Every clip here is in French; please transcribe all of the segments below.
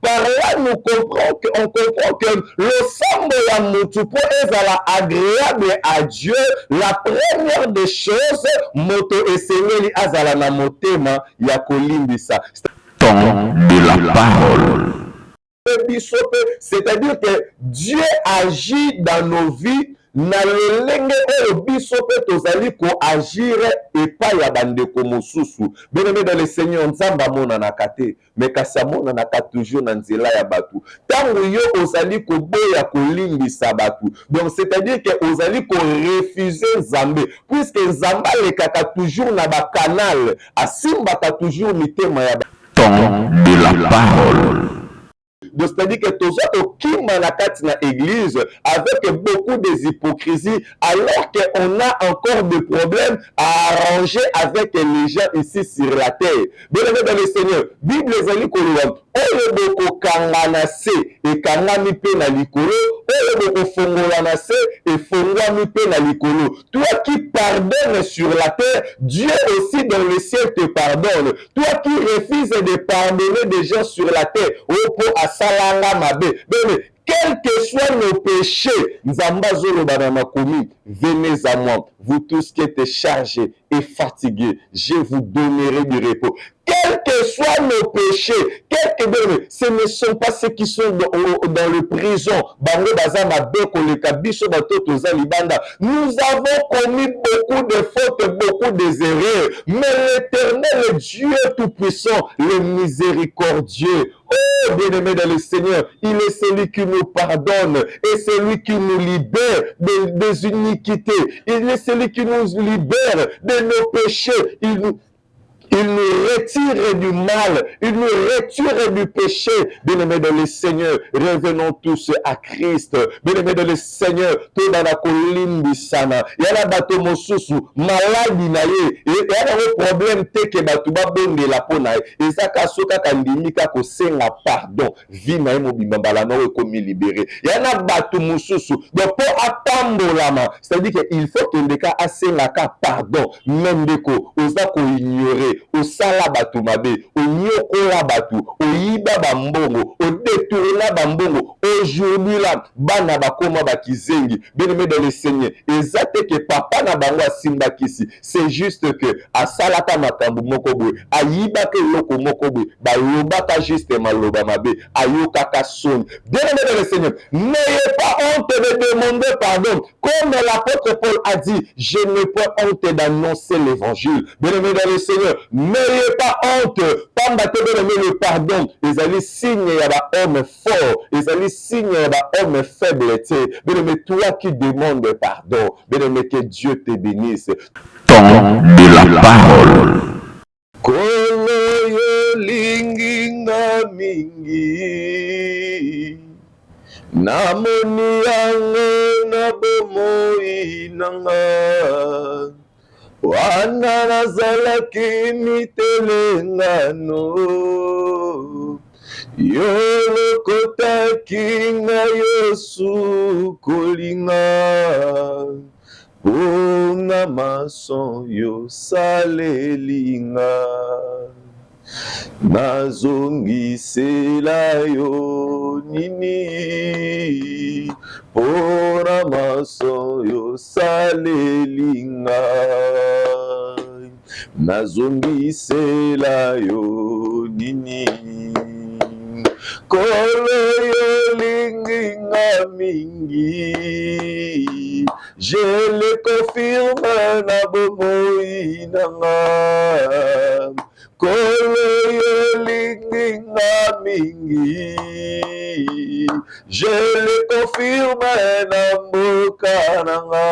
Par là, on comprend que le sambo ya mutu po ezala agréable à Dieu. La première des choses, moto esengeli azala na motema ya kolimbisa. Temps de la parole. C'est-à-dire que Dieu agit dans nos vies na lolenge oyo biso pe tozali koagir epai ya bandeko mosusu. Bien-aimé dans le Seigneur, nzambe amonanaka te, mais kasi amonanaka toujours na nzela ya bato. Ntango yo ozali koboya kolimbisa bato, donc c'est-à-dire que ozali korefuser nzambe, puisque nzambe alekaka toujours na bakanal, asimbaka toujours mitema ya Temps de la parole. Donc, c'est-à-dire que tout ça, na église avec beaucoup de hypocrisie, alors qu'on a encore des problèmes à arranger avec les gens ici sur la terre. Bien aimé dans le Seigneur, Bible ezali koloba, oyo boko kangana se et kangami pe na likolo, oyo boko fongola na se et fongwami pe na likolo. Toi qui pardonnes sur la terre, Dieu aussi dans le ciel te pardonne. Toi qui refuses de pardonner des gens sur la terre, salanga mabe. Bébé, quels que soient nos péchés, venez à moi, vous tous qui êtes chargés et fatigués, je vous donnerai du repos. Quels que soient nos péchés, ce ne sont pas ceux qui sont dans le prison. Nous avons commis beaucoup de fautes, beaucoup d'erreurs, mais l'Éternel, Dieu Tout-Puissant, le miséricordieux, oh bien-aimé dans le Seigneur, il est celui qui nous pardonne et celui qui nous libère des iniquités. Il est celui qui nous libère de nos péchés. Il nous retire du mal, il nous retire du péché. Bien-aimés dans le Seigneur, revenons tous à Christ. Bien-aimés dans le Seigneur, tout dans la colline du Sana. Il y a la bateau mosusu, maladie naye. Il y a un problème que bateau ba bonde la pona. Et ça kasoka kandimika ko senga pardon. Vie na mo bimambala no comme libéré. Il y a un bateau mosusu. Donc pour attendre lama, c'est-à-dire qu'il faut que le cas asenga ka pardon. Même deko, osa ko ignorer. Osala batu mabe, onyokola batu, oyiba bambongo, odetourna bambongo. Aujourd'hui là, bana bakoma bakizengi. Bien-aimé dans le Seigneur, ezate que papa na bango asimba kisi. C'est juste que asalaka makambu moko boy, ayiba ke loko moko boy, ba lobaka juste maloba mabe, ayokaka son. Bien-aimé dans le Seigneur, n'ayez pas honte de demander pardon. Comme l'apôtre Paul a dit, je n'ai pas honte d'annoncer l'évangile. Bien-aimé dans le Seigneur, n'ayez pas honte, le pardon. Ils allaient signer à l'homme fort, ils allaient signer à l'homme faible. Mais toi qui demandes pardon, mais que Dieu te bénisse. Temps de la parole. Kolo yo linginga mingi, namoni yango na bomoi nanga. Wana nazalaki mitelengano yo lokotaki nga Yesu kolinga mpona maso yo salelinga nazongisela yo nini mpona maso yo salelinga nazongisela yo nini kolo yo linginga mingi je le confirme na bomoi nanga kolo yo linginga mingi je le confirme na mboka nanga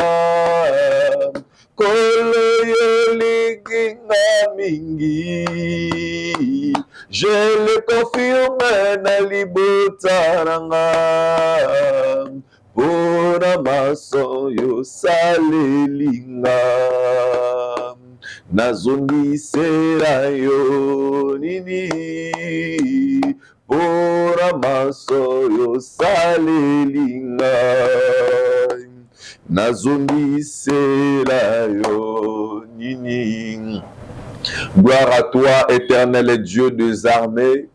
kolo yo linginga mingi je le confirme na libota nanga mpona maso yo salelinga nazongisela yo nini mpona maso yo salelinga nazongisela yo nini. Gloire à toi, éternel Dieu des armées.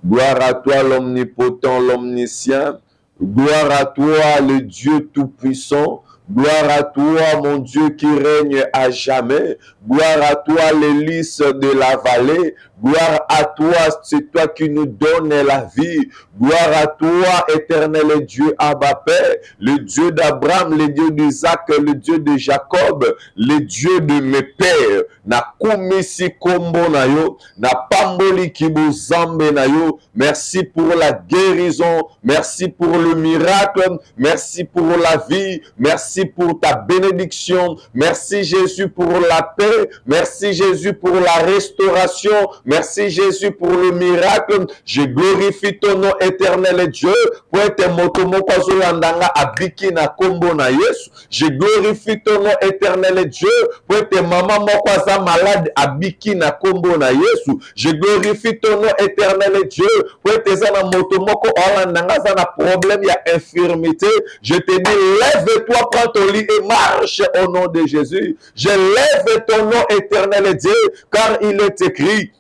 Gloire à toi l'omnipotent, l'omniscient. Gloire à toi le Dieu tout-puissant. Gloire à toi, mon Dieu, qui règne à jamais. Gloire à toi, l'hélice de la vallée. Gloire à toi, c'est toi qui nous donnes la vie. Gloire à toi, éternel Dieu, Abba Père, le Dieu d'Abraham, le Dieu d'Isaac, le Dieu de Jacob, le Dieu de mes pères. Na kumisi kombo na yo, na pamboli kibuzambe na yo. Merci pour la guérison, merci pour le miracle, merci pour la vie, merci pour ta bénédiction, merci Jésus pour la paix, merci Jésus pour la restauration, merci Jésus pour le miracle. Je glorifie ton nom éternel Dieu pour être motomoko zolandanga abiki na kombo na Yesu. Je glorifie ton nom éternel Dieu pour être maman moko malade abiki na kombo na Yesu. Je glorifie ton nom éternel Dieu pour être zana motomoko olandanga zana problème ya infirmité. Je te dis lève-toi, prends ton lit et marche au nom de Jésus. Je lève ton nom éternel Dieu car il est écrit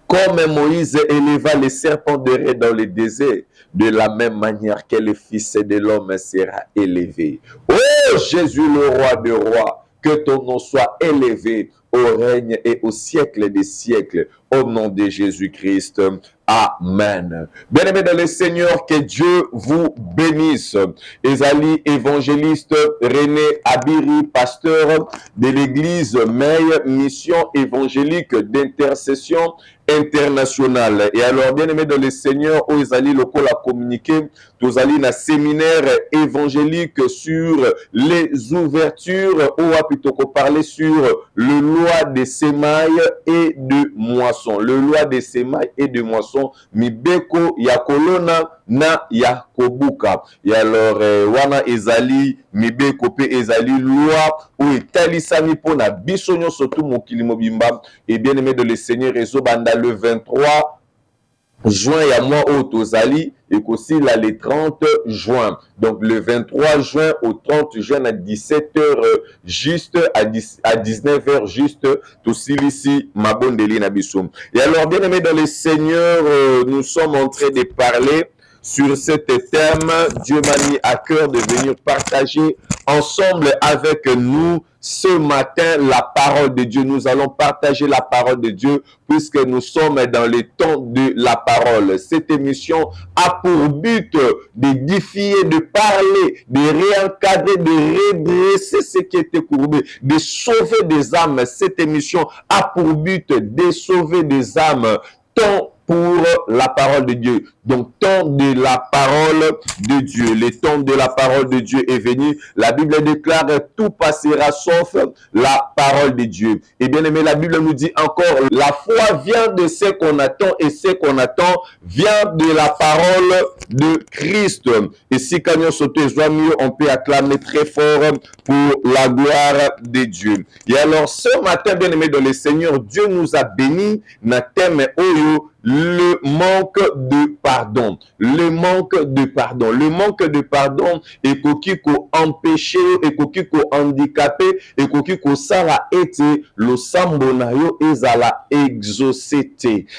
comme Moïse éleva les serpents de raie dans le désert, de la même manière que le Fils de l'homme sera élevé. Oh Jésus, le roi de rois, que ton nom soit élevé au règne et au siècle des siècles, au nom de Jésus-Christ. Amen. Bien-aimés dans le Seigneur, que Dieu vous bénisse. Ezali, évangéliste René Abiri, pasteur de l'église Meille, mission évangélique d'intercession internationale. Et alors, bien-aimés dans le Seigneur, où Ezali local a communiqué, tous allez dans séminaire évangélique sur les ouvertures, où a plutôt parler sur le loi des semailles et de moisson. Le loi des semailles et de moisson. Mibeko ya kolona na ya kobuka. Et alors, wana ezali mibeko pe ezali loi ou etalisami pona bisonyo surtout mokili mobimba. Et bien aimé de le Seigneur réseau banda le 23 juin ya mois au Tozali et aussi là le 30 juin. Donc le 23 juin au 30 juin à 17h juste à 19h juste aussi ici Mabondeli Nabisoum. Et alors bien aimé dans le Seigneur, nous sommes en train de parler sur ce thème. Dieu m'a mis à cœur de venir partager ensemble avec nous ce matin la parole de Dieu. Nous allons partager la parole de Dieu puisque nous sommes dans le temps de la parole. Cette émission a pour but d'édifier, de parler, de réencadrer, de redresser ce qui était courbé, de sauver des âmes. Cette émission a pour but de sauver des âmes, tant pour la parole de Dieu. Donc, temps de la parole de Dieu. Le temps de la parole de Dieu est venu. La Bible déclare tout passera sauf la parole de Dieu. Et bien aimé, la Bible nous dit encore, la foi vient de ce qu'on attend et ce qu'on attend vient de la parole de Christ. Et si quand on saute mieux, on peut acclamer très fort pour la gloire de Dieu. Et alors, ce matin, bien aimé, dans le Seigneur, Dieu nous a bénis. Na thème oyo, le manque de pardon. Le manque de pardon. Le manque de pardon est qui ko empêché, et qui ko handicapé, et qui ko sala été le sambonayo ezala exaucé.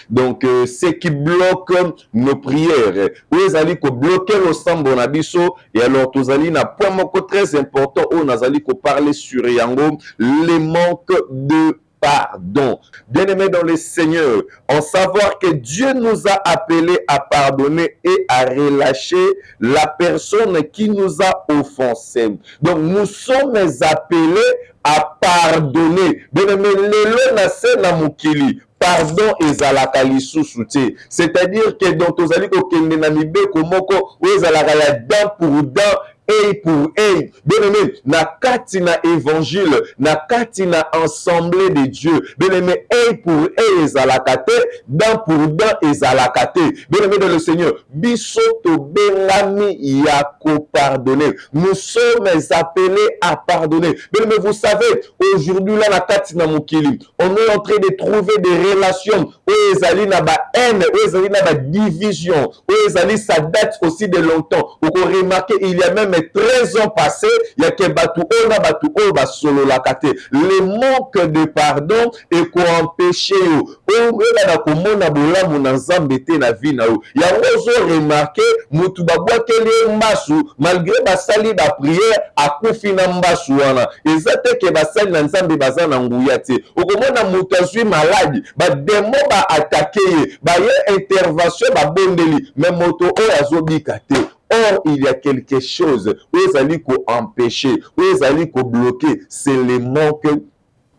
Donc ce qui bloque nos prières. Ou ezali ko bloquer le sambonabiso. Et alors tous ali na point moko très important où nazali ko parler sur yango, le manque de pardon. Bien-aimés dans le Seigneur, en savoir que Dieu nous a appelés à pardonner et à relâcher la personne qui nous a offensés. Donc nous sommes appelés à pardonner. Bien-aimés, lelo na se na mukili. Pardon ezalaka lisusu te. C'est-à-dire que dans tozali kokende na mibeko moko ou ezalaka ya dent pour dent, œil pour œil. Bien-aimé, na kati na évangile, na kati na assemblée de Dieu. Bien-aimé, œil pour œil ezalaka te, dent pour dent ezalaka te. Bien-aimé dans le Seigneur, biso to bengami ya ko pardonner. Nous sommes appelés à pardonner. Bien-aimé, vous savez, aujourd'hui là na kati na mokili, on est en train de trouver des relations où ezali na ba haine, où ezali na ba division, où ezali ça date aussi de longtemps. Vous remarquez, il y a même les 13 ans passés, il y a que batu ona batu o ba solo la kate. Le manque de pardon et qu'on empêche yo. O na komona bolamu na nzambe te na vie na yo. Ya ozo remarquer mutu babwa kele mbasu malgré basali ba prière akufi na mbasu wana. Ezate ke basali na nzambe baza na nguya te. Okomona mutu azwi malade, ba demo ba attaquer, ba ye intervention ba bondeli, mais moto o azobika te. Or, il y a quelque chose où ils allaient empêcher, où ils allaient bloquer, c'est le manque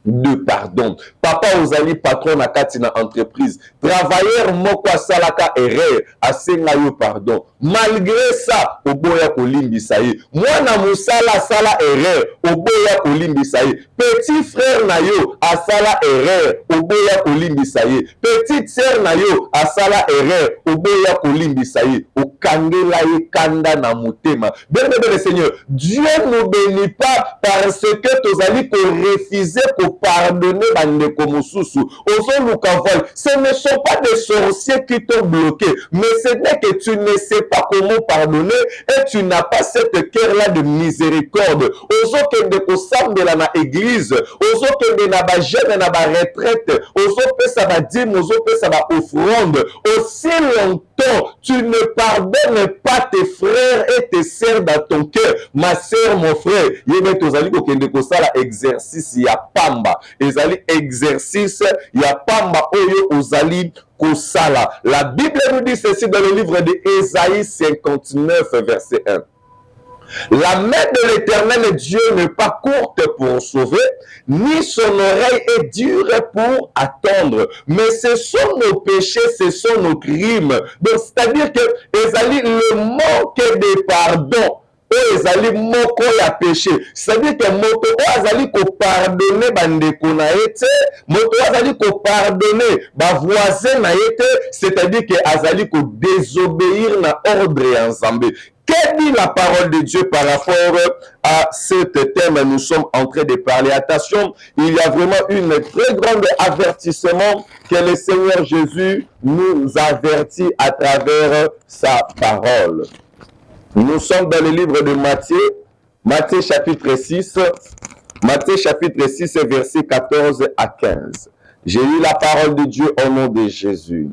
de pardon. Papa ozali patron na kati na entreprise, travailleur moko asalaka erreur asenga yo pardon. Malgré ça, oboya kolimbisa ye. Mwana musala asala erreur, oboya kolimbisa ye. Petit frère na yo asala erreur, oboya kolimbisa ye. Petite sœur na yo asala erreur, oboya kolimbisa ye. Okangela ye kanda na motema. Bien le Seigneur, Dieu ne bénit pas parce que tozali ko refuser ko pardonner bande comme sous. Ce ne sont pas des sorciers qui t'ont bloqué, mais ce n'est que tu ne sais pas comment pardonner et tu n'as pas cette cœur-là de miséricorde. Ozo que de kosam de la na église, ozo que de na ba jeune na ba retraite, ozo que ça va dire, ozo que ça va offrande. Aussi longtemps tu ne pardonnes pas tes frères et tes sœurs dans ton cœur, ma sœur, mon frère. Yebe tozali ko kende ko sala exercice ya pamba. Ezali exercice ya pamba oyo ozali kosala. La Bible nous dit ceci dans le livre de Ésaïe 59 verset 1. La main de l'Éternel Dieu n'est pas courte pour sauver, ni son oreille est dure pour attendre. Mais ce sont nos péchés, ce sont nos crimes. Donc, c'est-à-dire que ezali le manque de pardon. Ezali moko ya péché. C'est-à-dire que moto azali ko pardonner bandeko na ete, moto azali ko pardonner ba voisin na ete, c'est-à-dire que azali ko désobéir na ordre ya Nzambe. Que dit la parole de Dieu par rapport à ce thème? Nous sommes en train de parler. Attention, il y a vraiment une très grande avertissement que le Seigneur Jésus nous avertit à travers sa parole. Nous sommes dans le livre de Matthieu, Matthieu chapitre 6, versets 14 à 15. J'ai lu la parole de Dieu au nom de Jésus.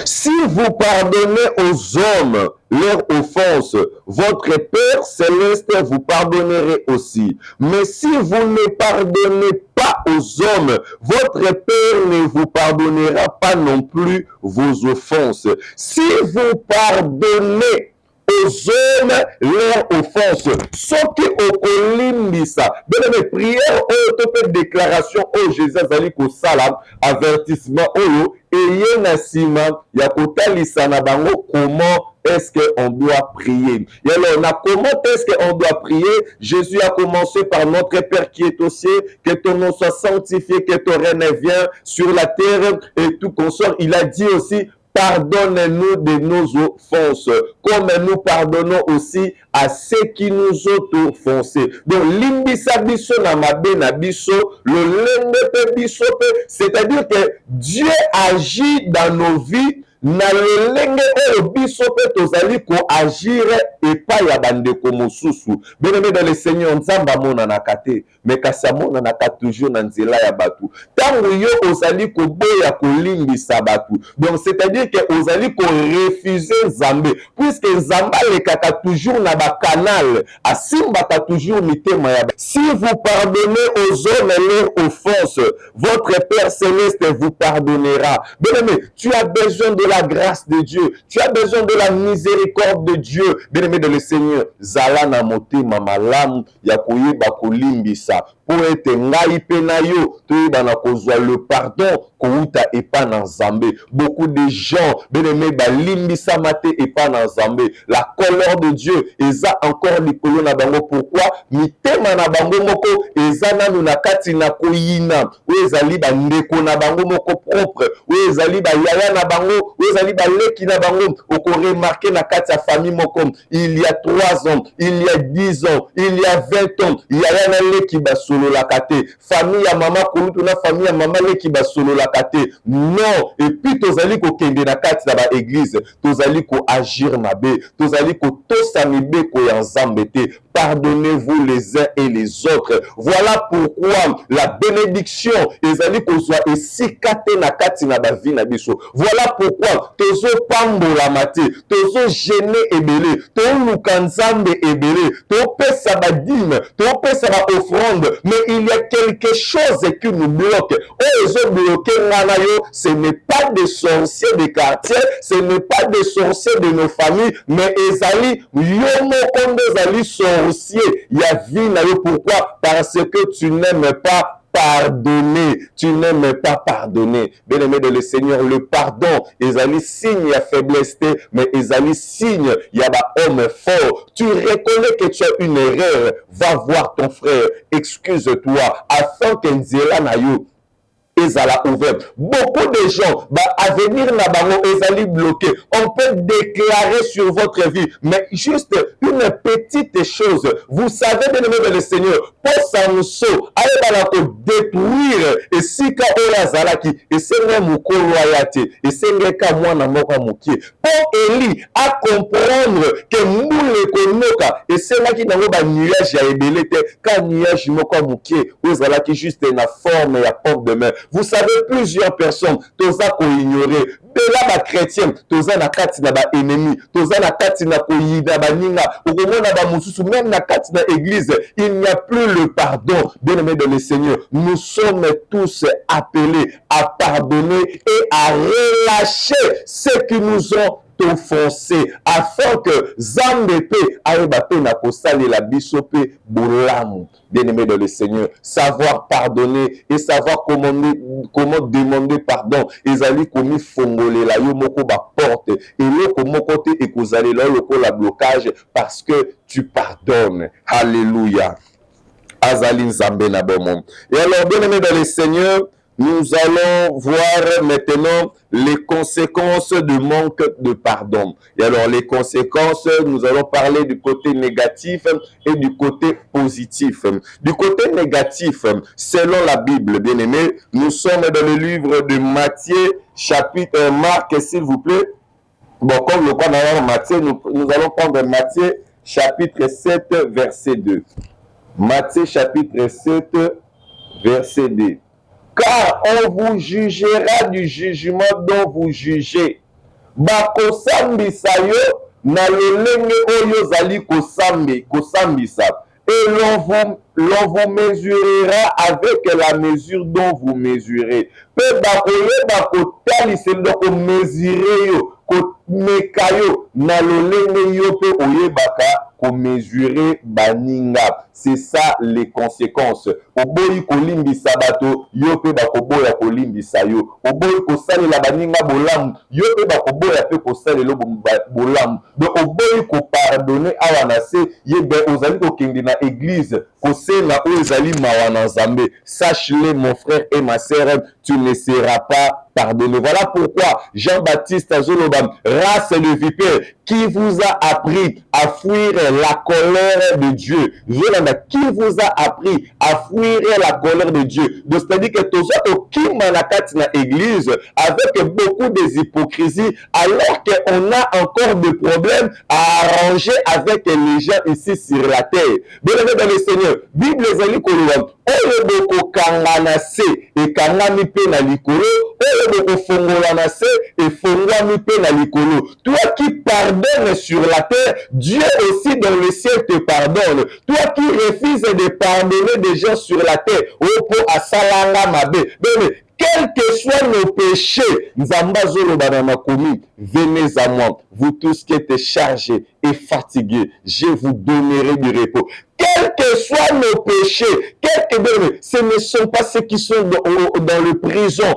Si vous pardonnez aux hommes leurs offenses, votre Père céleste vous pardonnerait aussi. Mais si vous ne pardonnez pas aux hommes, votre Père ne vous pardonnera pas non plus vos offenses. Si vous pardonnez aux hommes leur offense, ce qui okolimbisa bien prière oyo déclaration oyo Jésus azali kosala avertissement oyo eye na sima ya kotalisa na bango comment est-ce qu'on doit prier. Et alors, comment est-ce qu'on doit prier? Jésus a commencé par notre Père qui est aux cieux, que ton nom soit sanctifié, que ton règne vienne sur la terre et tout consort. Il a dit aussi, pardonne-nous de nos offenses, comme nous pardonnons aussi à ceux qui nous ont offensés. Donc, limbisa biso na mabe na biso, le lembe pe biso pe, c'est-à-dire que Dieu agit dans nos vies. Na lolenge oyo biso pe tozali ko agir epai ya bandeko mosusu. Bien-aimé dans le Seigneur, Nzambe amonanaka te, mais kasi amonanaka toujours na nzela ya batu. Tango yo ozali koboya kolimbisa batu. Donc c'est-à-dire que ozali ko refuser Nzambe, puisque Nzambe alekaka toujours na ba canal, asimbaka toujours mitema ya batu. Si vous pardonnez aux hommes leurs offenses, votre Père céleste vous pardonnera. Bien-aimé, tu as besoin de la grâce de Dieu, tu as besoin de la miséricorde de Dieu. Bien-aimé de le Seigneur, zala na motema malamu ya koyeba kolimbisa pour ete ngai pe na yo toyeba na kozwa le pardon kouta epa na Nzambe. Beaucoup de gens bien-aimé balimbisa mate epa na Nzambe. La colère de Dieu eza encore likolo na bango. Pourquoi? Mitema na bango moko eza nanu na kati na koyina, oyo ezali bandeko na bango moko propre, oyo ezali bayaya na bango, oyo ezali baleki na bango. Oko remarquer na kati ya famille moko, il y a 3 ans, il y a 10 ans, il y a 20 ans, yaya na leki baso solo la kate. Famille ya mama kolutu na famille ya mama leki ba solo la kate. Non. Et puis tozali ko kende na kati na ba église. Tozali ko agir mabe. Tozali ko tosa mibeko ya nzambe te. Pardonnez-vous les uns et les autres. Voilà pourquoi la bénédiction ezali kozwa esika te na kati na ba vie na biso. Voilà pourquoi tozo pambola mate, tozo gêner ebele, to luka nzambe ebele, to pesa ba dîme, to pesa ba offrande, mais il y a quelque chose qui nous bloque. Ozo bloquer ngana yo, ce n'est pas des sorciers des quartiers, ce n'est pas des sorciers de nos familles, mais ezali yo moko ezali sorcier ya vie na yo. Pourquoi? Parce que tu n'aimes pas pardonner. Tu n'aimes pas pardonner. Bien-aimé de le Seigneur, le pardon, ezali signe ya faiblesse, mais ezali signe ya ba homme fort. Tu reconnais que tu as une erreur, va voir ton frère, excuse-toi, afin que nzela na yo ezala ouvert. Beaucoup de gens, avenir na bango ezali bloqué. On peut déclarer sur votre vie, mais juste une petite chose. Vous savez, bien-aimé de le Seigneur, pour Samson, allez détruire et si ka olazalaki et c'est même mukolo ayate et c'est ngeka mwana moko mukie. Pour Élie à comprendre que moule konoka et c'est là qui nango ba nuage ya ebelete ka nuage moko mukie ozalaki juste na forme ya porte de main. Vous savez, plusieurs personnes, toza ko ignorer. Bela ba chrétien, toza na kati na ba ennemi, toza na kati na koyida ba ninga, okomona ba mususu même na kati na église, il n'y a plus le pardon. Bien-aimés dans le Seigneur, nous sommes tous appelés à pardonner et à relâcher ceux qui nous ont offensé afin que Zambé aïbape na kosali la bisope bolamu. Bien-aimé dans le Seigneur, savoir pardonner et savoir comment demander pardon. Ezali komi fongole la yo moko ba porte et le komo côté et kozali la loko la blocage parce que tu pardonnes. Alléluia. Azali Nzambe na bon. Et alors, bien-aimé dans le Seigneur, nous allons voir maintenant les conséquences du manque de pardon. Et alors, les conséquences, nous allons parler du côté négatif et du côté positif. Du côté négatif, selon la Bible, bien-aimé, nous sommes dans le livre de Matthieu, chapitre Marc, s'il vous plaît. Bon, comme le cas dans Matthieu, nous allons prendre Matthieu, chapitre 7, verset 2. Matthieu, chapitre 7, verset 2. Car on vous jugera du jugement dont vous jugez. Bakosambisa yo na lolenge oyo zali kosambisa. Et l'on vous mesurera avec la mesure dont vous mesurez. Pe bakoye bakotalise loko mesurer yo, komeka yo na lolenge yo pe oyebaka ko mesurer baninga. C'est ça les conséquences. Oboyi kolimbisa bato yo pe bakoboya kolimbisa yo. Oboyi kosali la baninga bolamu yo pe bakoboya pe kosali lo bolamu. Donc oboyi ko pardonner awana se yebe ozali ko kende na église kosenga o ezali mawana nzambe. Sache-le mon frère et ma sœur, tu ne seras pas pardonné. Voilà pourquoi Jean-Baptiste Azolobam, race de vipère, qui vous a appris à fuir la colère de Dieu. Qui vous a appris à fuir la colère de Dieu. Donc, c'est-à-dire que tout ça, qui manakati na église avec beaucoup de hypocrisie, alors qu'on a encore des problèmes à arranger avec les gens ici sur la terre. Bien dans le Seigneur, Bible zali koloba, oyo boko kangana se et kangami pe na likolo, oyo boko fongola na se et fongwami pe na likolo. Toi qui pardonnes sur la terre, Dieu aussi dans le ciel te pardonne. Toi qui refuses de pardonner des gens sur la terre, opo asalanga mabe. Mais quels que soient nos péchés, venez à moi, vous tous qui êtes chargés et fatigués, je vous donnerai du repos. Quels que soient nos péchés, ce ne sont pas ceux qui sont dans le prison.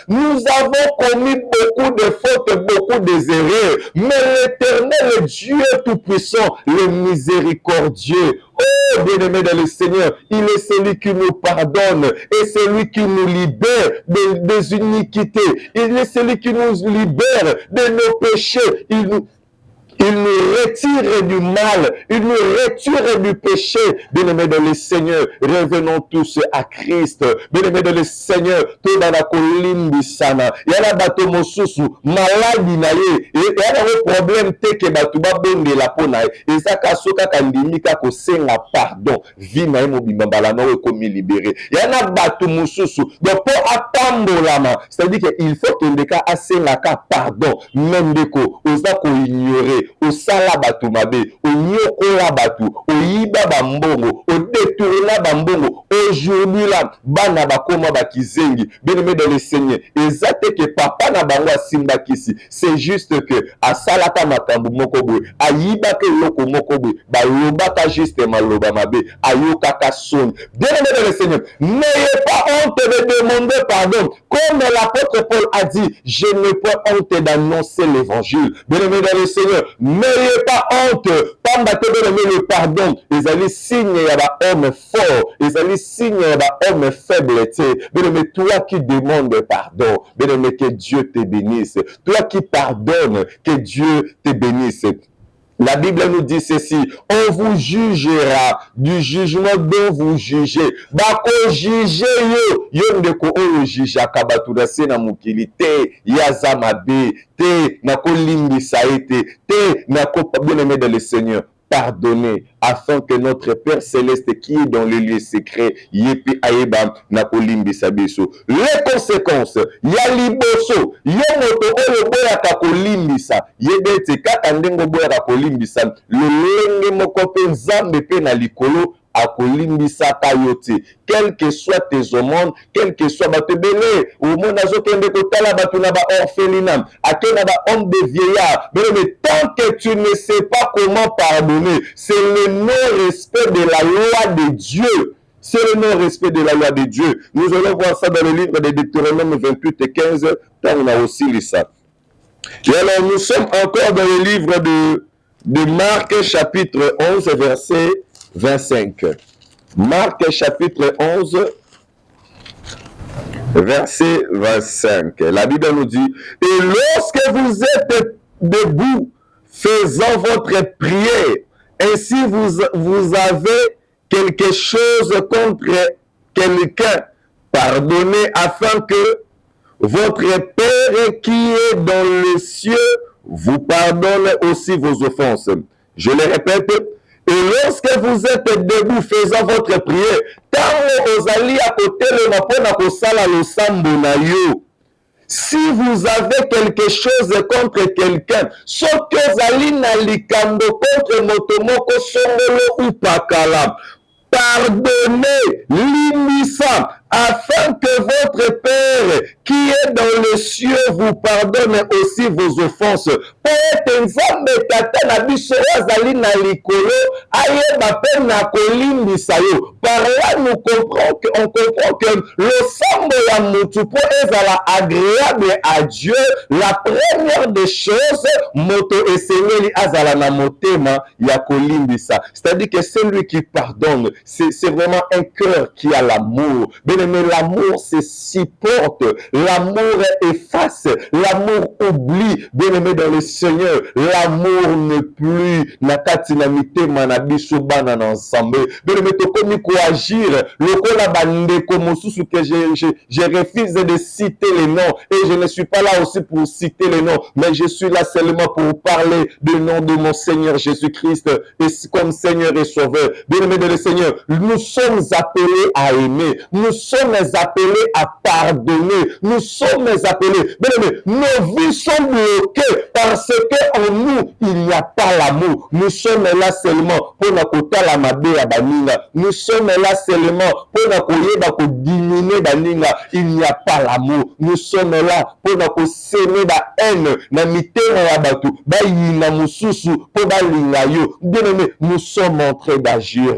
Nous avons commis beaucoup de fautes, beaucoup de erreurs, mais l'Éternel, Dieu Tout-Puissant, le miséricordieux, oh bien-aimé dans le Seigneur, il est celui qui nous pardonne et celui qui nous libère des iniquités. Il est celui qui nous libère de nos péchés. Il nous retire du mal, il nous retire du péché. Bien-aimés dans le Seigneur, revenons tous à Christ. Bien-aimés dans le Seigneur, tout dans la colline du Sana. Il y a la bateau mosusu, maladie naye. Il y a un problème que bateau ba bonde la pona. Et ça kasoka kandimika ko senga pardon. Vie na mo bimambala na ko mi libéré. Il y a na bateau mosusu. Donc pour atambolama, c'est-à-dire qu'il faut que ndeka asenga ka pardon. Même deko, oza ko ignorer. Osala batu mabe, onyokola batu, oyiba bambongo, odetourna bambongo. Aujourd'hui là, bana bakoma bakizengi. Bien-aimé dans le Seigneur, ezate que papa na bango asimba kisi. C'est juste que asalaka makambu mokobo, ayiba ke loko mokobo, ba lobaka juste maloba mabe, ayokaka son. Bien-aimé dans le Seigneur, n'ayez pas honte de demander pardon. Comme l'apôtre Paul a dit, je n'ai pas honte d'annoncer l'évangile. Bien-aimé dans le Seigneur, n'ayez pas honte. Pamba te bien-aimé le pardon. Ils allaient signer à l'homme fort. Ils allaient signer à l'homme faible. Bien-aimé, toi qui demandes pardon. Bien-aimé, que Dieu te bénisse. Toi qui pardonnes, que Dieu te bénisse. La Bible nous dit ceci, on vous jugera du jugement dont vous jugez. Bako jugez yo ndeko oyo jujaka batu na se na mokili te yaza mabe te nako limbisa ete te nako bien-aimé dans le Seigneur. Pardonner afin que notre Père Céleste qui est dans le lieu secret yepi ayeba na kolimbisa biso. Les conséquences ya liboso ye moto oyo boyaka kolimbisa yebete kaka ndengo boyaka kolimbisa lolenge moko pe nzambe pe na likolo akolimbisaka yo te, quel que soit tes aumônes, quel que soit bato ebele omona azokende kotala bato na ba orphelinat ake na ba homme de vieillard, mais tant que tu ne sais pas comment pardonner, c'est le non-respect de la loi de Dieu. C'est le non-respect de la loi de Dieu. Nous allons voir ça dans le livre de Deutéronome 28 et 15, quand on a aussi lu ça. Et alors nous sommes encore dans le livre de Marc chapitre 11 verset 25. Marc chapitre 11 verset 25. La Bible nous dit, et lorsque vous êtes debout faisant votre prière, ainsi vous avez quelque chose contre quelqu'un, pardonnez afin que votre Père qui est dans les cieux vous pardonne aussi vos offenses. Je le répète, et lorsque vous êtes debout faisant votre prière, tant vous allez à côté le napona kosala le sambo na yo. Si vous avez quelque chose contre quelqu'un, ce que vous allez na likambo contre motomoko songolo ou pakala, pardonnez, limisa, afin que votre Père qui est dans les cieux vous pardonne aussi vos offenses. Pour nzambe tata na biso azali na likolo ayeba pe na kolimbisa yo. Par là on comprend que le sambo ya mutu po ezala agréable à Dieu, la première des choses moto esengeli azala na motema ya kolimbisa. C'est-à-dire que celui qui pardonne, c'est vraiment un cœur qui a l'amour. Mais l'amour se supporte, l'amour efface, l'amour oublie. Bien-aimé dans le Seigneur, l'amour ne plus nakati na mitema na biso bana na ensemble. Bien-aimé tokomi ko agir lokola bandeko mosusu que je refuse de citer les noms et je ne suis pas là aussi pour citer les noms, mais je suis là seulement pour parler du nom de mon Seigneur Jésus-Christ et comme Seigneur et Sauveur. Bien-aimé dans le Seigneur, nous sommes appelés à aimer, nous sommes appelés à pardonner, nous sommes appelés, nos vies sont bloquées parce qu'en nous il n'y a pas l'amour. Nous sommes là seulement pour la kota la mabe ya baninga, nous sommes là seulement pour la koyeba ko diminuer baninga, il n'y a pas l'amour. Nous sommes là pour la ko semer la haine na mitema ya batu ba yina mususu pour ba linga yo. Bien-aimé, nous sommes en train d'agir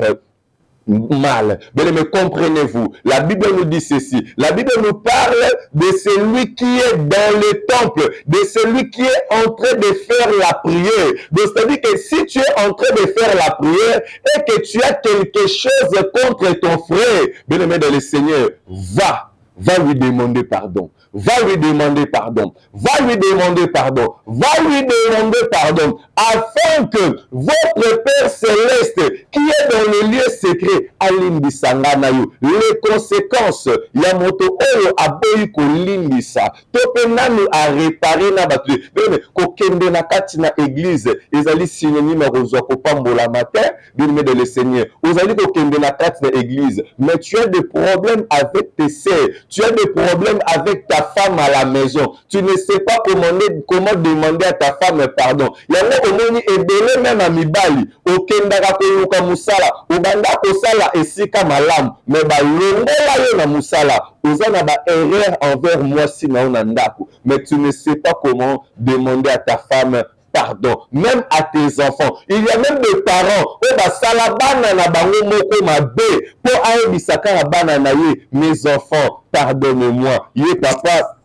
mal. Bien-aimé, comprenez-vous, la Bible nous dit ceci, la Bible nous parle de celui qui est dans le temple, de celui qui est en train de faire la prière. Donc c'est-à-dire que si tu es en train de faire la prière et que tu as quelque chose contre ton frère, bien-aimé dans le Seigneur, va lui demander pardon. va lui demander pardon, va lui demander pardon, va lui demander pardon, afin que votre Père Céleste, qui est dans le lieu secret, alimbisa na yo. Les conséquences, ya moto oyo aboyi kolimbisa, to pe nanu a réparer na batu. Bene, kokende na kati na église, ezali synonyme kozwa kopambola matin, bien de le Seigneur. Ozali kokende na kati na église, mais tu as des problèmes avec tes sœurs, tu as des problèmes avec ta femme à la maison, tu ne sais pas comment demander à ta femme pardon. Yango omoni ebele même à mibali, okendaka koluka musala, obanda kosala esika malamu, mais balongola yo na musala, oza na ba erreur envers moi si na ona ndako, mais tu ne sais pas comment demander à ta femme pardon, même à tes enfants. Il y a même des parents, oh bah salabana na bango moko mabe, pour aebisaka na bana na ye, mes enfants, pardonnez-moi, ye papa,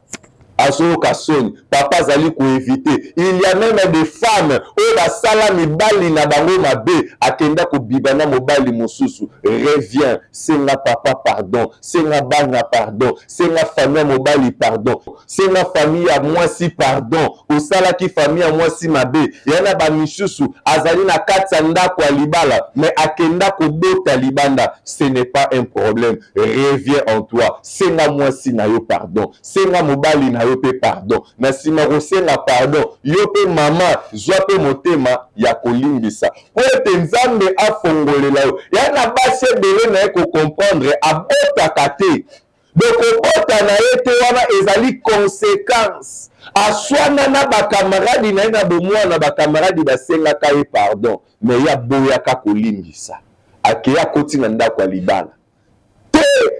azoka soni, papa zali ko éviter. Il y a même des femmes, oh bah sala mibali na bango mabe, akenda ko bibana mobali mosusu, reviens, senga papa pardon, senga bana pardon, senga famille mobali pardon, senga famille à moi si pardon, osala ki famille à moi si mabe, yana ba misusu, azali na kati ndako ya libala, mais akenda ko bota libanda, ce n'est pas un problème, reviens en toi, senga moi si na yo pardon, senga mobali na yo pe pardon, na sima kosenga pardon, yo pe mama, zwa pe motema ya kolimbisa, po ete nzambe afongolela yo, yana basi ebele na ye ko comprendre, abotaka te, donc obota na ye te wana ezali conséquence, aswana na bakamaradi na ye na bomwana bakamaradi basengaka ye pardon, mais ya boyaka kolimbisa, akeya koti na ndako ya libala,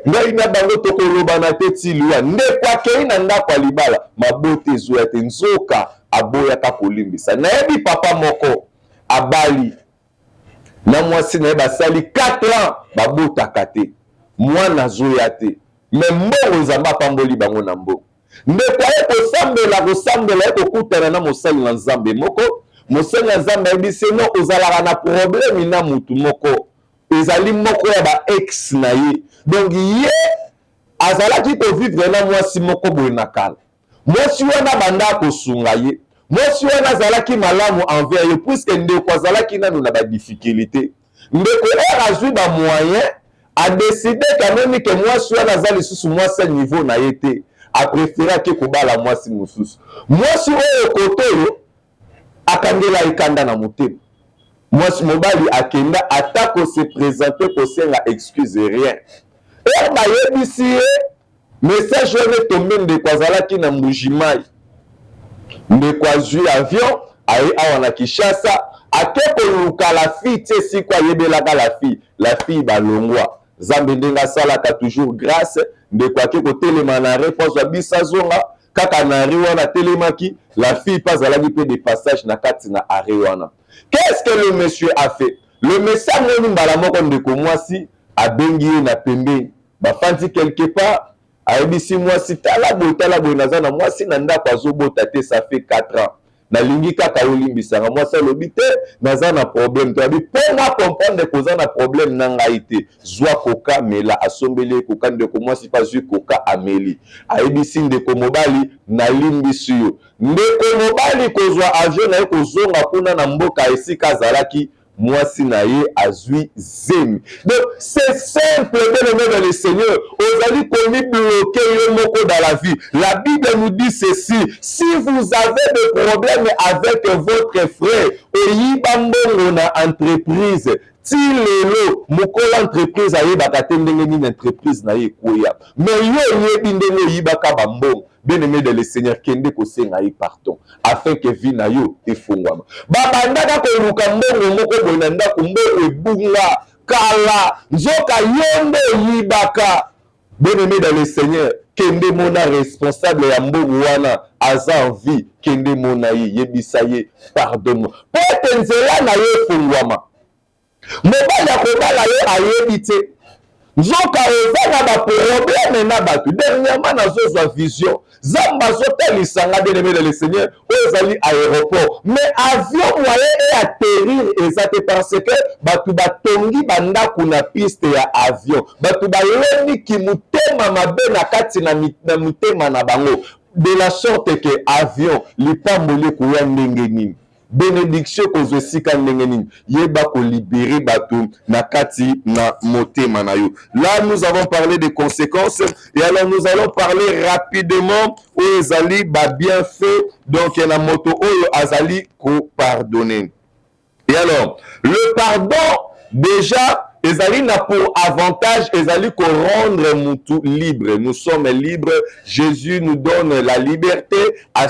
ngai na bango tokolobana te tiluwa ndeko akei na ndako ya libala mabote ezoya te nzoka aboyaka kolimbisa. Nayebi papa moko abali na mwasi na ye basali 4 ans babotaka te, mwana azoya te, me mbongo nzambe apamboli bango na mbongo. Ndeko aye kosambela ye kokutana na mosali na nzambe moko, mosali na nzambe ayebisi no ozalaka na problème na mutu moko, ezali moko ya ba ex na ye, donc ye azalaki kovivre na mwasi moko boye na kala, mwasi wana banda kosunga ye, mwasi wana azalaki malamu envers ye, puisque ndeko azalaki nanu na badifficulté, ndeko azwi bamoyen adeside quand même ke mwasi wana aza lisusu mwasi ya niveau na ye te, apréféré ake kobala mwasi mosusu, mwasi oyo koto oyo akangela ekanda na motema, mwasi mobali akenda atako se présenter kosenga excuse rien, et bayebisi ye message wana tombe ndeko azalaki na mbujimai, ndeko azwi avion aye awa na Kinshasa, ake koluka la fille te siko ayebelaka la fille balongwa, nzambe ndenge asalaka toujours grâce, ndeko ake kotelema na réponse abisa zonga kaka na ari wana telemaki, la fille pas azalaki pe de passage na kati na ari wana. Qu'est-ce que le monsieur a fait? Le monsieur ngoni mbala moko ndeko mwasi abengi ye na pembeni, bafandi quelque part, ayebisi mwasi tala boye naza na mwasi na ndako azobota te, ça fait 4 ans, nalingi kaka olimbisanga. Mwasi alobi te naza na problème, to abi po moi comprendre koza na problème na ngai te, zwa koka mela, asombeli koka, ndeko mwasi pa zwi koka ameli, ayebisi ndeko mobali nalimbisi yo, ndeko mobali kozwa avion na ye kozonga kuna na mboka esika azalaki, mwasi na ye azwi zemi. Donc c'est simple, bien-aimé dans le Seigneur, ozali komi bloqué yo moko dans la vie. La Bible nous dit ceci: si vous avez des problèmes avec votre frère, oyiba mbongo na entreprise, ti lelo mokola entreprise ayebaka te ndenge nini entreprise na ye koya, mais yo yebi ndenge oyibaka bambongo. Bien-aimé de le Seigneur, kende kosenga ye pardon, afin que vie na yo efungwama. Babandaka koluka mbongo moko boye na ndako, mbongo ebunga kala, nzoka yonde yibaka. Bien-aimé de le Seigneur, kende mona responsable ya mbongo wana aza en vie, kende mona ye yebisa ye pardon. Peut-être nzela na yo efungwama, mobali akobala yo ayebi te, nzoka oza na baproblème na bato. Dernièrement nazozwa vision Zamba azotalisa nga bien-aimé dans le Seigneur oyo ezali aéroport, mais avion moyen e atterrir eza te parce que bato batongi bandako na piste ya avion, bato baloni ki motema mabe na kati na motema na bango, de la sorte que avion lipamboli koya ndenge nini, bénédiction kozwa esika ndenge nini, yeba kolibere bato na kati na motema na yo. Là nous avons parlé des conséquences et alors nous allons parler rapidement oyo ezali ba bienfait donc na moto oyo azali ko pardonner. Et alors le pardon déjà ezali na pour avantage ezali ko rendre mutu libre. Nous sommes libres. Jésus nous donne la liberté à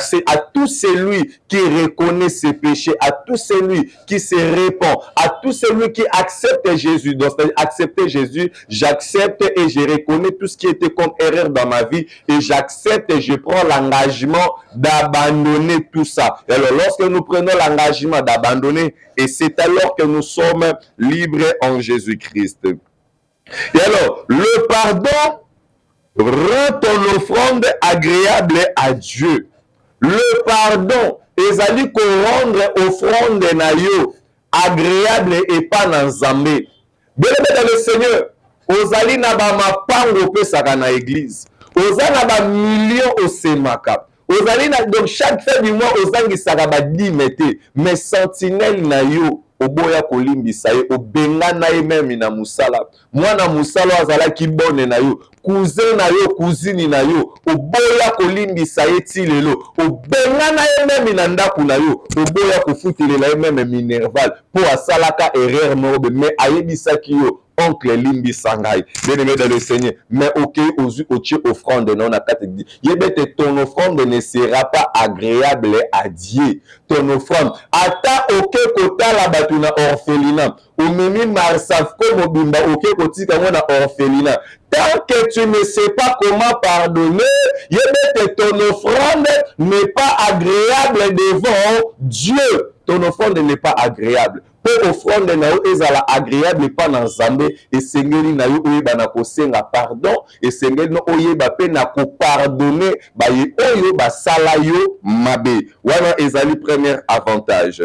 tout celui qui reconnaît ses péchés, à tout celui qui se répand, à tout celui qui accepte Jésus. Donc accepter Jésus, j'accepte et je reconnais tout ce qui était comme erreur dans ma vie et j'accepte et je prends l'engagement d'abandonner tout ça. Et alors lorsque nous prenons l'engagement d'abandonner, et c'est alors que nous sommes libres en Jésus-Christ. Et alors, le pardon rend ton offrande agréable à Dieu. Le pardon, ezali ko rendre offrande na yo agréable et pas na Nzambe. Bien-aimé dans le Seigneur, ozali na ba mapango pesaka na église. Ozali na ba millions osemaka. Ozali na donc chaque fin du mois ozangisaka ba 10 mete, mais sentinelle na yo oboya kolimbisa ye obengana ye meme na musala. Mwana musala azalaki bone na yo, cousin na yo, cousine na yo oboya kolimbisa ye ti lelo, obengana ye meme na ndako na yo, oboya kofutelela ye meme minerval po asalaka erreur moko, mais ayebisaki yo oncle limbi sangai. Bien-aimé dans le Seigneur, mais ok otie offrande non na kate di yebete ton offrande ne sera pas agréable à Dieu. Ton offrande ata ok kotala batu na orphelinat omemi marsafko mobimba ok kotika na orphelinat, tant que tu ne sais pas comment pardonner, yebete ton offrande n'est pas agréable devant Dieu. Ton offrande n'est pas agréable. Pour offrande na yo ezala agréable pas na Nzambe, esengeli na yo oyeba na kosenga pardon, esengeli no oyeba pe na ko pardonner ba ye oyo basala yo mabe. Wana ezali premier avantage.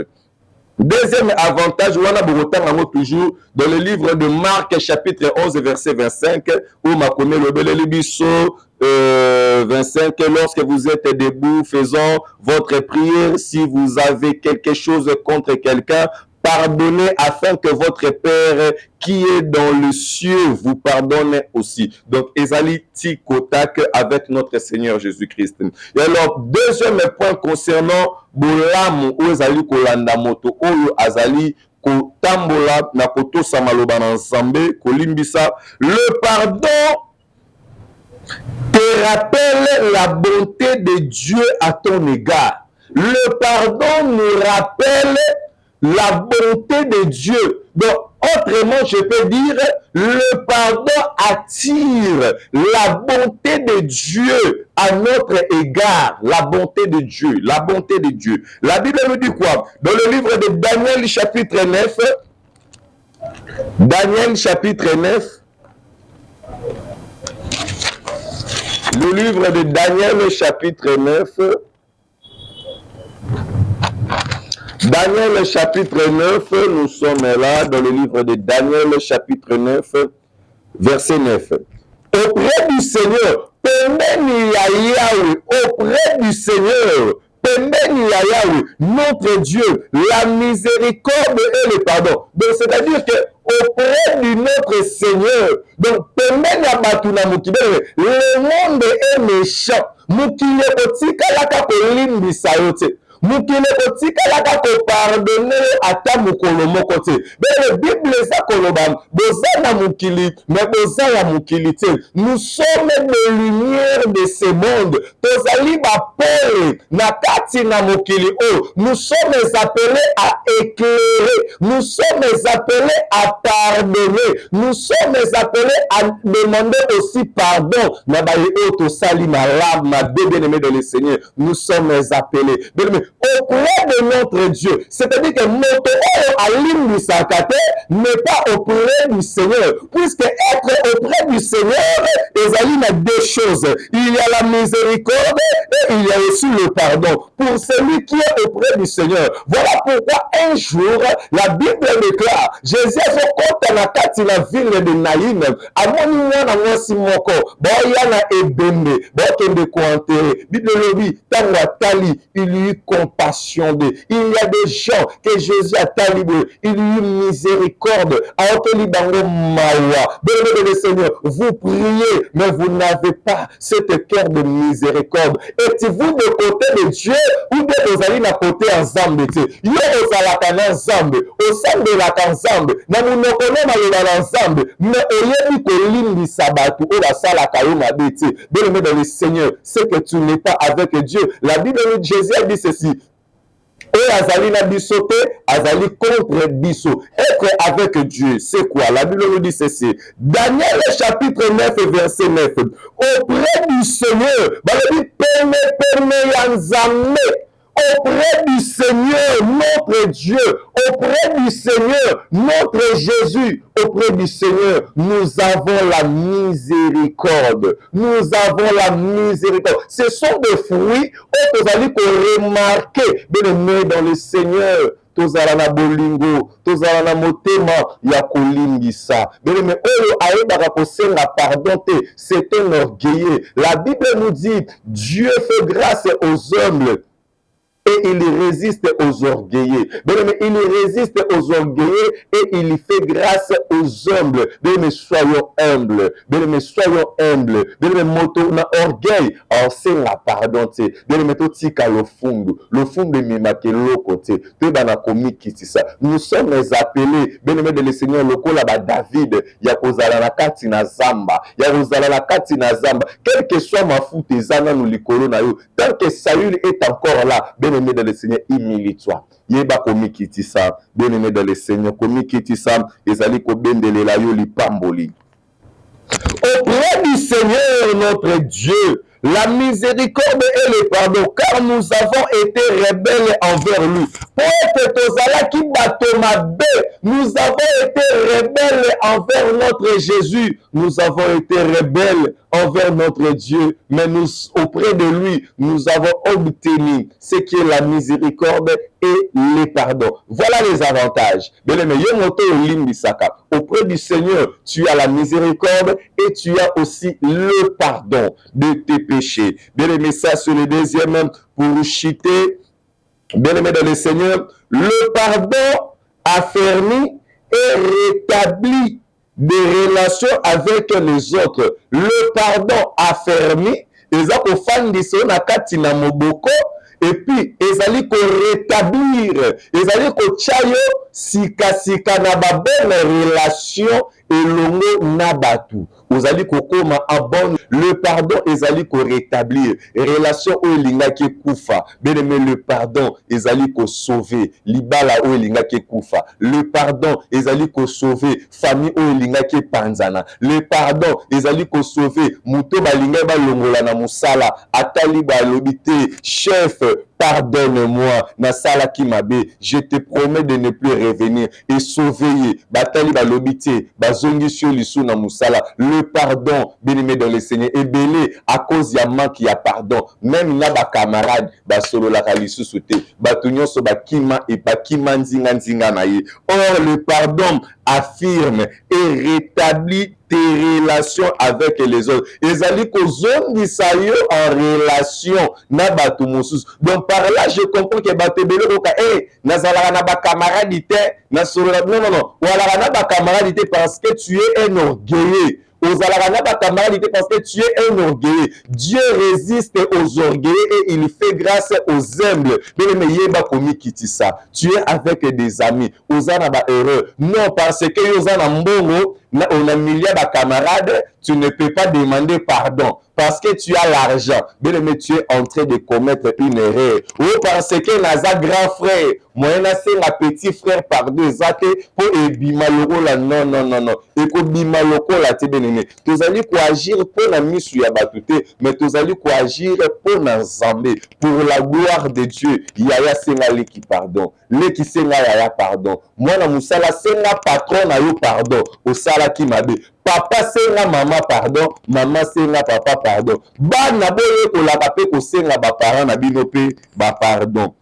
Deuxième avantage, wana bokotanga toujours dans le livre de Marc chapitre 11 verset 25 où makome lobeleli biso 25, lorsque vous êtes debout faisant votre prière, si vous avez quelque chose contre quelqu'un, pardonnez afin que votre Père qui est dans le ciel vous pardonne aussi. Donc, ezali ti kotak avec notre Seigneur Jésus-Christ. Et alors, deuxième point concernant bolamu ou ezali kolanda moto oyo azali kotambola na kotosa maloba na Nzambe kolimbisa, le pardon te rappelle la bonté de Dieu à ton égard. Le pardon nous rappelle la bonté de Dieu. Donc, autrement, je peux dire, le pardon attire la bonté de Dieu à notre égard. La bonté de Dieu, la bonté de Dieu. La Bible nous dit quoi? Dans le livre de Daniel, chapitre 9, Daniel, chapitre 9, le livre de Daniel, chapitre 9, Daniel chapitre 9, nous sommes là dans le livre de Daniel chapitre 9, verset 9. Auprès du Seigneur, auprès du Seigneur, notre Dieu, la miséricorde et le pardon. Donc c'est-à-dire que auprès de notre Seigneur, donc le monde est méchant. Mukile otika laka kolimbisa yote. Mukile kotika laka ko pardonner ata mukolo moko te. Mais la Bible ça koloba bozana mukili mais bozala mukili te. Nous sommes des lumières de ce monde. Tozali ba pole na kati na mukili o. Nous sommes appelés à éclairer. Nous sommes appelés à pardonner. Nous sommes appelés à demander aussi pardon. Na ba yo to sali malab ma bien-aimé dans le Seigneur. Nous sommes appelés. auprès de notre Dieu. C'est-à-dire que moto alim sakate n'est pas auprès du Seigneur, puisque être auprès du Seigneur, ezali na deux choses. Il y a la miséricorde et il y a aussi le pardon. Pour celui qui est auprès du Seigneur. Voilà pourquoi un jour, la Bible déclare, Jésus a na kati la ville de Naïm, amoni mwana mwasi moko, boya na ebembe, bokende ko enterrer. Bible lobi, tango atali, il lui eut compassion de. Il y a des gens que Jésus a talibé, il lui eut miséricorde. Aoteli bango mawa. Bénémoine le Seigneur, vous priez, mais vous n'avez pas cette cœur de miséricorde. Êtes-vous de côté de Dieu ou bien vous allez na côté ensemble? Yo ozalaka na nzambe, osambelaka nzambe, na munoko na yeba nzambe, mais oyebi kolimbisa bato oyo basalaka yo mabe te. Bénémoine dans le Seigneur, c'est que tu n'es pas avec Dieu. La Bible de Jésus a dit ceci. Et azali na biso te, azali contre biso. Être avec Dieu, c'est quoi? La Bible nous dit ceci. Daniel chapitre 9 verset 9. Auprès du Seigneur, balobi pene yanzame. Auprès du Seigneur, notre Dieu, auprès du Seigneur, notre Jésus, auprès du Seigneur, nous avons la miséricorde. Nous avons la miséricorde. Ce sont des fruits que vous allez remarquer, bien dans le Seigneur. Tozala na bolingo, tozala na motema ya kolimbisa. Mais oyo aebaka kosenga pardon te, c'est un orgueilleux. La Bible nous dit, Dieu fait grâce aux humbles. Et il résiste aux orgueilleux. Mais il résiste aux orgueilleux et il fait grâce aux humbles. Mais soyons humbles. Mais soyons humbles. Mais moto na orgueil. C'est la pardon. Mais totika le fond. Le fond de mimakelo côté. Te bana komi kitisa. Nous sommes appelés. Mais le Seigneur loko la ba David. Ya kozala na kati na zamba. Ya kozala na kati na zamba. Quel que soit ma foute zana nous likolo na yo. Tant que Saül est encore là. Bien-aimé dans le Seigneur, humilie-toi. Yeba komi kitisa, bien-aimé dans le Seigneur, komi kitisa, ezali ko bendelela yo li pamboli. Auprès du Seigneur notre Dieu, la miséricorde et le pardon, car nous avons été rebelles envers lui. Poète tozala ki batoma be, nous avons été rebelles envers notre Jésus. Nous avons été rebelles envers notre Dieu, mais nous, auprès de lui, nous avons obtenu ce qui est la miséricorde et le pardon. Voilà les avantages. Auprès du Seigneur, tu as la miséricorde et tu as aussi le pardon de tes péchés. Bien aimé, ça sur le deuxième pour chiter. Bien aimé dans le Seigneur, le pardon affermit et rétablit des relations avec les autres. Le pardon affermi, eza ko fandisa na kati na moboko, et puis ezali ko rétablir, ezali ko chayo sika na ba bonne relation elongo na batu. Ozali ko koma en bonne. Le pardon ezali ko rétablir relation o elinga ki kufa. Bien aimé, le pardon ezali ko sauver libala o elinga ki kufa. Le pardon ezali ko sauver famille o elinga ki panzana. Le pardon ezali ko sauver muto balinga ba longola na musala atali ba lobité chef. Pardonne-moi, Nasala Kimabe, je te promets de ne plus revenir et sauver. Batali balobité, bazongi sur l'issou na musala. Le pardon, béni dans le Seigneur, est belé à cause ya manque ya pardon. Même na ba camarade, ba solo la kalisu soute, batunyo so ba kima et ba kima nzinga na ye. Or le pardon affirme et rétablit tes relations avec les autres. Ezali ko zongi sayo en relation na batu musus. Donc par là je comprends que batebele koka nazala na ba camarade na solo non. Wala na ba camarade parce que tu es un orgueilleux. Ozala na ba camarade parce que tu es un orgueilleux. Dieu résiste aux orgueilleux et il fait grâce aux humbles. Mais yeba komi kitisa. Tu es avec des amis. Ozana ba erreur. Non parce que ozana mbongo on a milliard de camarades, tu ne peux pas demander pardon parce que tu as l'argent. Bien aimé, tu es en train de commettre une erreur. Ou parce que Naza grand frère, moi c'est ma petit frère pardon, zate pour ebima loko la non non non non. Et ko bima loko la te bien aimé. Tu allais quoi agir pour la mission ya batute, mais tu allais quoi agir pour la Zambé, pour la gloire de Dieu. Yaya senga qui pardon, le qui senga yaya pardon. Moi na musala senga patron na yo pardon. Au sala qui m'a dit. Papa senga maman pardon, maman senga papa pardon. Bana boye ko la pape ko senga ba parents na bino pe ba pardon.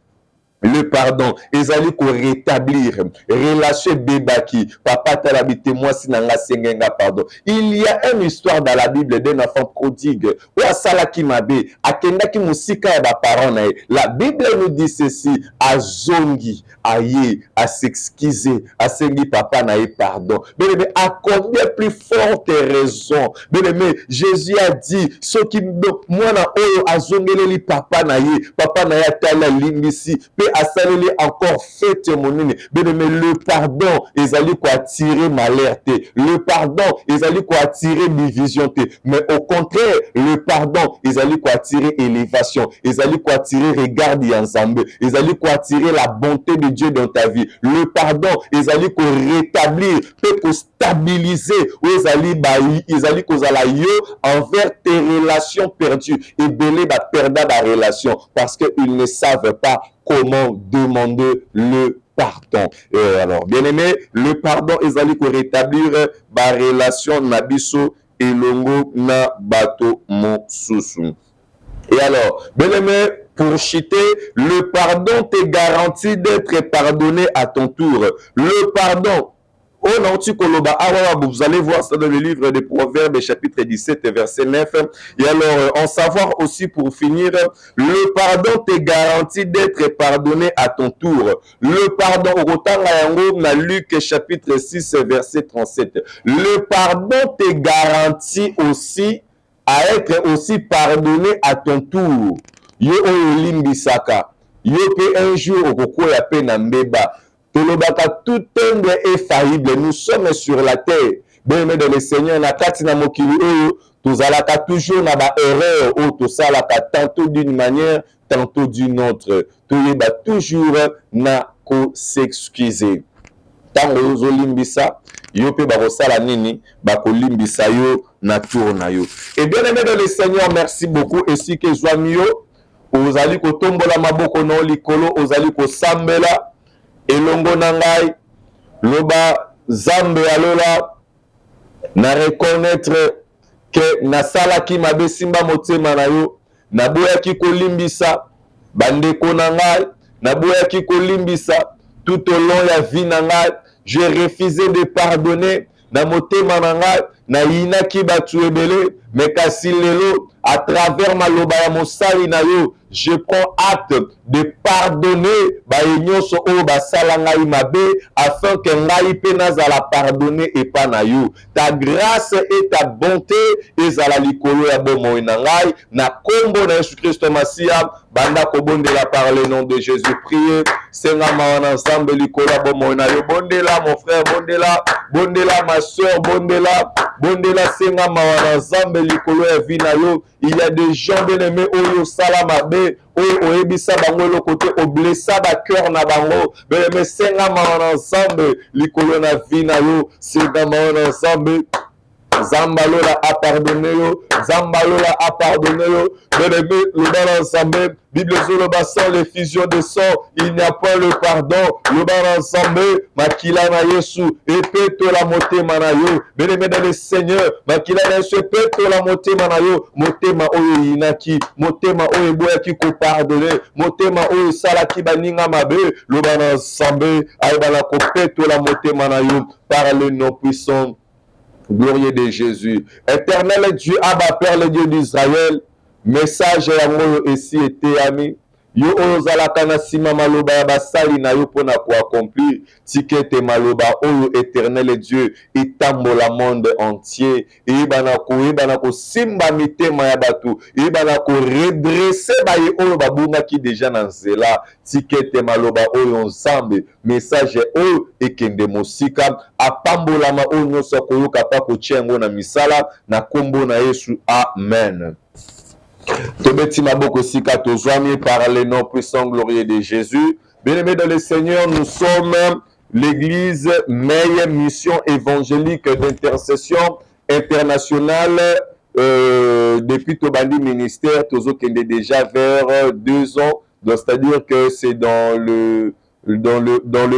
Le pardon, ils allaient pour rétablir relâcher bébaki. Papa t'a l'habité moi si nanga sengenga pardon. Il y a une histoire dans la Bible d'un enfant prodigue. Ou à Salaki Mabe, à Kendaki Musika et parents. La Bible nous dit ceci, à Zongi, à Ye, à s'excuser, à Sengi papa naï pardon. Bien aimé, à combien plus forte raison. Bien aimé, Jésus a dit, ceux qui moi na oyo à Zongeleli papa naï, papa naï a tala lingisi. Asaleli encore fait témoigner. Mais le pardon, ils allaient quoi attirer malheur. Le pardon, ils allaient quoi attirer division. Mais au contraire, le pardon, ils allaient quoi attirer élévation. Ils allaient quoi attirer regard ensemble. Ils allaient quoi attirer la bonté de Dieu dans ta vie. Le pardon, ils allaient quoi rétablir, peut stabiliser. Ils allaient quoi envers tes relations perdues. Et belé va perdre la relation parce qu'ils ne savent pas comment demander le pardon. Alors, bien aimé, le pardon, ils allaient rétablir la relation nabiso et longo na bato mosusu. Et alors, bien aimé, pour chiter, le pardon te garantit d'être pardonné à ton tour. Le pardon. Oh non, tu koloba, vous allez voir ça dans le livre des Proverbes, chapitre 17, verset 9. Et alors, en savoir aussi pour finir, le pardon te garantit d'être pardonné à ton tour. Le pardon, au Luc, chapitre 6, verset 37. Le pardon te garantit aussi à être aussi pardonné à ton tour. Yo limbisaka. Yo pe un jour au koko ya pe na mbeba. Tout homme est faillible. Nous sommes sur la terre. Bien aimé de le Seigneur, na kati na mokili oyo, tozalaka toujours na ba erreur ou tosalaka tantôt d'une manière, tantôt d'une autre. Toyeba toujours na ko s'excuser. Tango ozo limbisa, yo pe ba kosala nini, ba ko limbisa yo na tour na yo. Et bien aimé de le Seigneur, merci beaucoup. Et si que joa miyo, ozali ko tombola maboko na likolo, ozali ko sambela. Elongo nangai loba zambe alola na reconnaître que nasala ki mabe simba motema na yo naboya ki kolimbisa bandeko nangai naboya ki kolimbisa tout au long ya vie nangai j'ai refusé de pardonner na motema nangai na yina ki batu ebele mais kasi lelo à travers maloba ya mosali na yo je prends acte de pardonner baenyoso o basala ngai mabe afin que ngai pe nazala pardonner et pas na yo. Ta grâce et ta bonté ezala likolo ya bomoi na ngai na kombo na Jésus Christ Masia banda kobondela par le nom de Jésus. Priez senga mawana ensemble likolo ya bomoi na yo. Bondela mon frère, bondela ma soeur, bondela senga mawana ensemble likolo ya vie na yo. Il y a des gens bien aimés oyo sala mabe oyo oyebisa bango le côté oblessa ba cœur na bango mais senga mawana ensemble likolo na vie na yo senga mawana ensemble Zambalola a pardonné yo, Zambalola a pardonné yo, bien-aimé, le bal ensemble, Bible sur le bassin, les fusions de sang, il n'y a pas le pardon, le bal ensemble, Makila na Yesu, et pète la moté manayo, bien-aimé dans le Seigneur, Makila na Yesu, pète la moté manayo, motema oyo inaki, motema oyo boyaki ko pardonner, motema oyo salaki baninga mabe, le bal ensemble, aïbala ko pète la moté manayo, par le nom puissant. Glorieux de Jésus. Éternel Dieu, Abba Père, le Dieu d'Israël, message à moi ici était ami. yo ozalaka na sima maloba ya basali na yo pona ko accomplir tikete maloba oyo éternel Dieu etambola monde entier eyebana ko simba mitema ya batu eyebana ko redresser baye oyo babungaki déjà na nzela tikete maloba oyo nzambe message oyo ekende mosika apambolama oyo nyonso akoyoka pa kotia yango na misala na kombo na Yesu amen. Tobeti maboko sika tozwami par le nom puissant glorieux de Jésus. Bien-aimés dans le Seigneur, nous sommes l'église Meille Mission évangélique d'intercession internationale depuis Tobandi ministère, Tozo Kende déjà vers 2 ans. Donc, c'est-à-dire que c'est dans le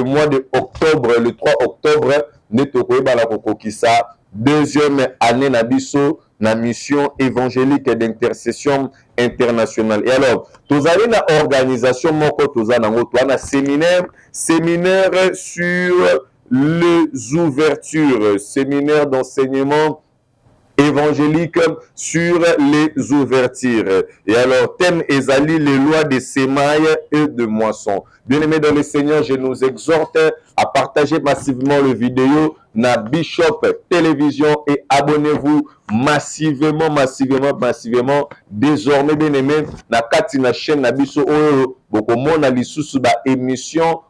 mois de octobre, le 3 octobre, Netoko Balakoko Kisa, 2e année Nabiso, na mission évangélique d'intercession internationale. Et alors, tous avez une organisation, moko tous un séminaire sur les ouvertures, séminaire d'enseignement évangélique sur les ouvertures. Et alors, thème Ezali, les lois des semailles et de moissons. Bien-aimés dans le Seigneur, je nous exhorte à partager massivement le vidéo na Bishop Télévision et abonnez-vous massivement. Désormais, bien-aimés, na kati na chaîne na biso oyo bokomona lisusu ba émission.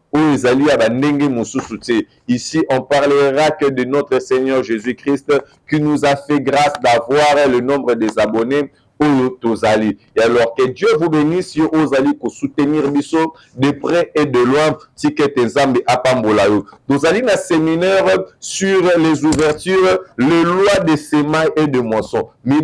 Ici, on parlera que de notre Seigneur Jésus-Christ qui nous a fait grâce d'avoir le nombre des abonnés. Et alors que Dieu vous bénisse, vous allez soutenir Bisso de près et de loin. Nous allons un séminaire sur les ouvertures, les lois des semailles et de moissons. La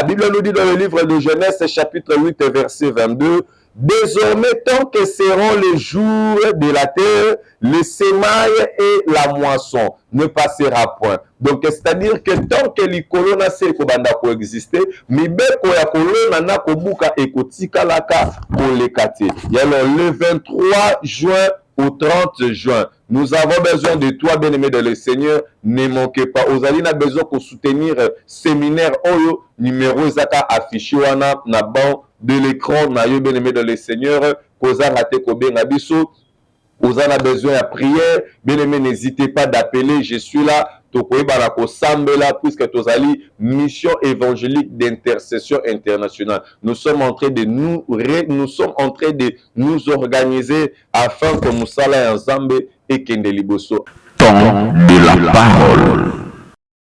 Bible nous dit dans le livre de Genèse, chapitre 8, verset 22. Désormais, tant que seront les jours de la terre, les semailles et la moisson ne passera point. Donc, c'est-à-dire que tant que les colonnes banda coexister, mais beko ya colonne na kobuka ekotika laka kolekate. Et alors, le 23 juin au 30 juin, nous avons besoin de toi, bien-aimé de le Seigneur. Ne manquez pas. Ozali na besoin de soutenir séminaire Oyo, numéro Zaka affiché wana na ban de l'écran, na yo bien-aimé de le Seigneur. Koza rate kobe na biso. Vous en avez besoin de prière, bien aimé, n'hésitez pas d'appeler, je suis là. Puisque Tozali, mission évangélique d'intercession internationale. Nous sommes en train de nous organiser afin que nous soyons ensemble et que nous Temps de la parole.